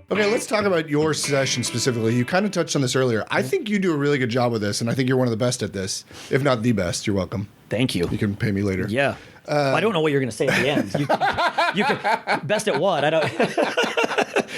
Okay, let's talk about your session specifically. You kind of touched on this earlier. I think you do a really good job with this, and I think you're one of the best at this, if not the best. You're welcome. Thank you. You can pay me later. Yeah. I don't know what you're going to say at the end. You can best at what? I don't.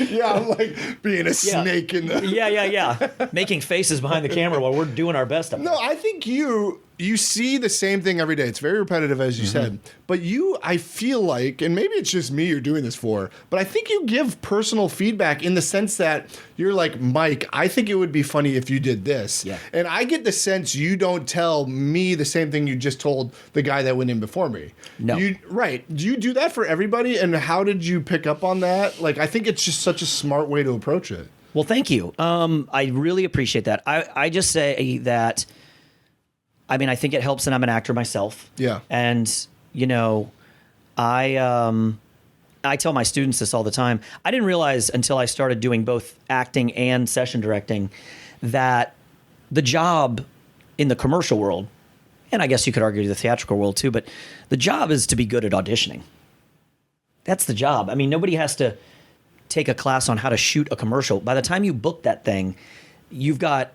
Yeah, I'm like being a snake in the. Yeah. Making faces behind the camera while we're doing our best up there. No, I think you see the same thing every day. It's very repetitive, as you said. But I feel like, and maybe it's just me you're doing this for, but I think you give personal feedback in the sense that you're like, Mike, I think it would be funny if you did this. Yeah. And I get the sense you don't tell me the same thing you just told the guy that went in before me. No. Right. Do you do that for everybody? And how did you pick up on that? Like, I think it's just such a smart way to approach it. Well, thank you. I really appreciate that. I just say that, I mean, I think it helps that I'm an actor myself. Yeah. And, I tell my students this all the time. I didn't realize until I started doing both acting and session directing that the job in the commercial world, and I guess you could argue the theatrical world too, but the job is to be good at auditioning. That's the job. I mean, nobody has to take a class on how to shoot a commercial. By the time you book that thing, you've got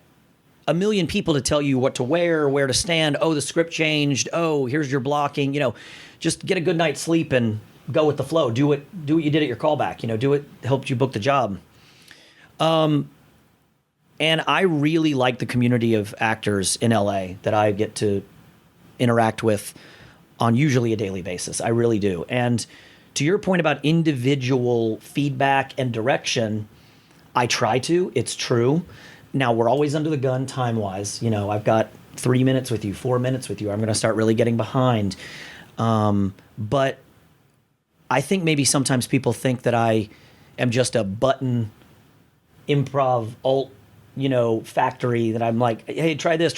a million people to tell you what to wear, where to stand. Oh, the script changed. Oh, here's your blocking. Just get a good night's sleep and go with the flow. Do what you did at your callback. Do what helped you book the job. And I really like the community of actors in LA that I get to interact with on usually a daily basis. I really do. And to your point about individual feedback and direction, I try to. It's true. Now, we're always under the gun time-wise. I've got 3 minutes with you, 4 minutes with you. I'm going to start really getting behind. But I think maybe sometimes people think that I am just a button improv alt, factory that I'm like, hey, try this.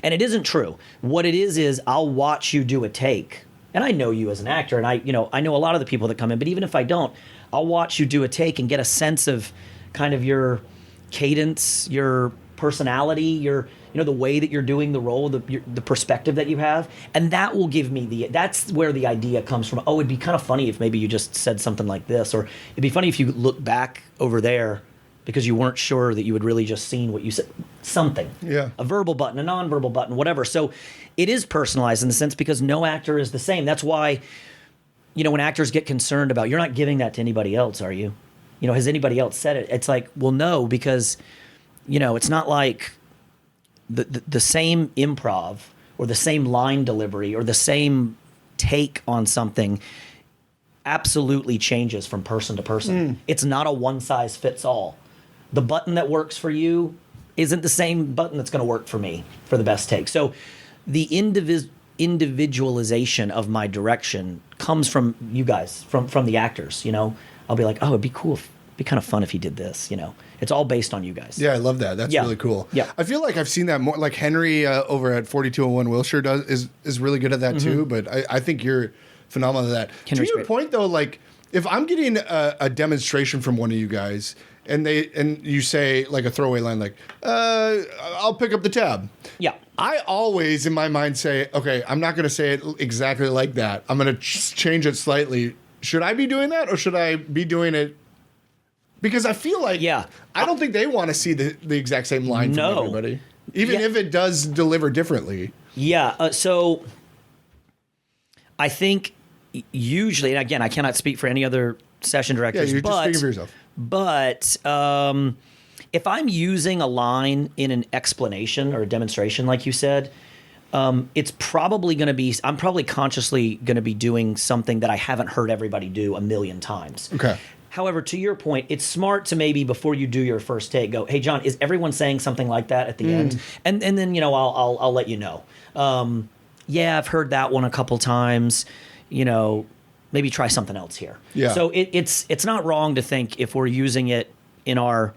And it isn't true. What it is I'll watch you do a take. And I know you as an actor, and I know a lot of the people that come in, but even if I don't, I'll watch you do a take and get a sense of kind of your cadence, your personality, the way that you're doing the role, the perspective that you have, and that will give me that's where the idea comes from. Oh, it'd be kind of funny if maybe you just said something like this, or it'd be funny if you look back over there because you weren't sure that you had really just seen what you said. Something. Yeah. A verbal button, a nonverbal button, whatever. So it is personalized in the sense because no actor is the same. That's why, when actors get concerned about, you're not giving that to anybody else, are you? Has anybody else said it? It's like, well, no, because, it's not like the same improv or the same line delivery or the same take on something absolutely changes from person to person. It's not a one size fits all. The button that works for you isn't the same button that's going to work for me for the best take. So the individualization of my direction comes from you guys, from the actors. I'll be like, oh, it'd be cool, it'd be kind of fun if he did this. It's all based on you guys. Yeah, I love that. That's really cool. Yeah, I feel like I've seen that more. Like Henry over at 4201 Wilshire is really good at that too. But I think you're phenomenal at that. Henry's to your point though, like if I'm getting a demonstration from one of you guys, and you say like a throwaway line like, I'll pick up the tab. Yeah. I always in my mind say, okay, I'm not going to say it exactly like that. I'm going to change it slightly. Should I be doing that or should I be doing it? Because I feel like I don't think they want to see the exact same line from everybody, even if it does deliver differently. Yeah. So I think usually, and again, I cannot speak for any other session directors. Yeah, you're just speaking for yourself. But if I'm using a line in an explanation or a demonstration, like you said, it's probably going to be, I'm probably consciously going to be doing something that I haven't heard everybody do a million times. Okay. However, to your point, it's smart to maybe before you do your first take, go, hey, John, is everyone saying something like that at the end? And then, I'll let you know. I've heard that one a couple times, maybe try something else here. Yeah. So it's not wrong to think if we're using it in our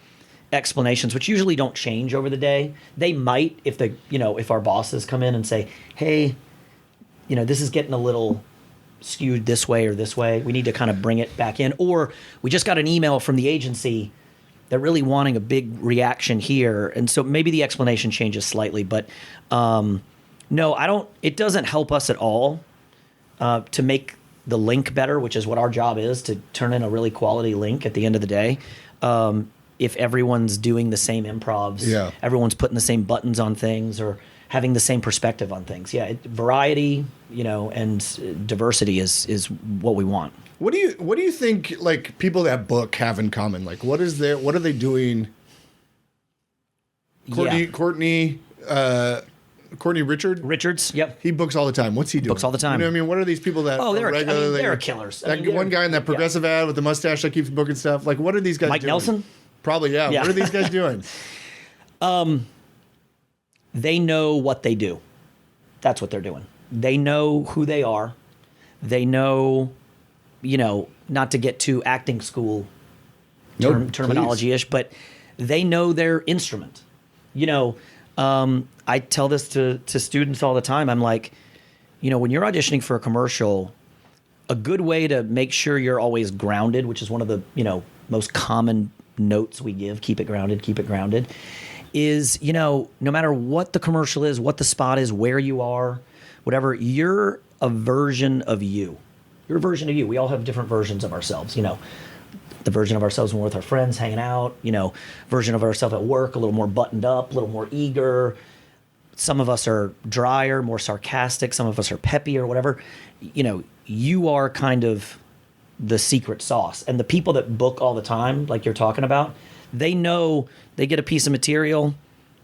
explanations, which usually don't change over the day. They might if our bosses come in and say, hey, this is getting a little skewed this way or this way. We need to kind of bring it back in. Or we just got an email from the agency. They're really wanting a big reaction here. And so maybe the explanation changes slightly. But no, I don't. It doesn't help us at all to make the link better, which is what our job is, to turn in a really quality link at the end of the day. if everyone's doing the same improvs, everyone's putting the same buttons on things or having the same perspective on things. Yeah, variety, and diversity is what we want. What do you think like people that book have in common? Like what are they doing? Courtney Richards, yep. He books all the time. What's he doing? Books all the time. You know what I mean? What are these people that they're killers. That one guy in that Progressive ad with the mustache that keeps booking stuff. Like, what are these guys doing? Mike Nelson? Probably, yeah. What are these guys doing? They know what they do. That's what they're doing. They know who they are. They know, not to get too acting school terminology-ish, but they know their instrument. I tell this to students all the time. I'm like, when you're auditioning for a commercial, a good way to make sure you're always grounded, which is one of the, most common notes we give, keep it grounded, is, no matter what the commercial is, what the spot is, where you are, whatever, you're a version of you. You're a version of you. We all have different versions of ourselves, the version of ourselves when we're with our friends hanging out, version of ourselves at work, a little more buttoned up, a little more eager. Some of us are drier, more sarcastic. Some of us are peppy or whatever. You are kind of the secret sauce. And the people that book all the time, like you're talking about, they know they get a piece of material,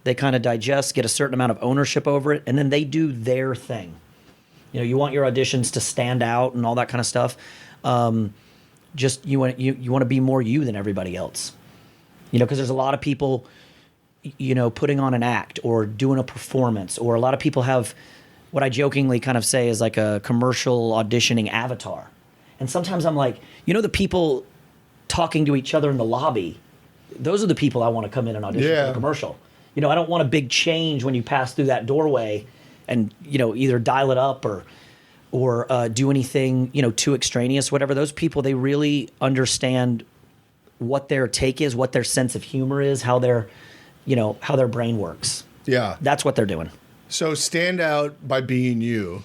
they kind of digest, get a certain amount of ownership over it, and then they do their thing. You want your auditions to stand out and all that kind of stuff. Just you want to be more you than everybody else. Because there's a lot of people, putting on an act or doing a performance, or a lot of people have what I jokingly kind of say is like a commercial auditioning avatar. And sometimes I'm like, the people talking to each other in the lobby, those are the people I want to come in and audition for the commercial. I don't want a big change when you pass through that doorway and, either dial it up or do anything, too extraneous, whatever. Those people, they really understand what their take is, what their sense of humor is, how their brain works. Yeah. That's what they're doing. So stand out by being you.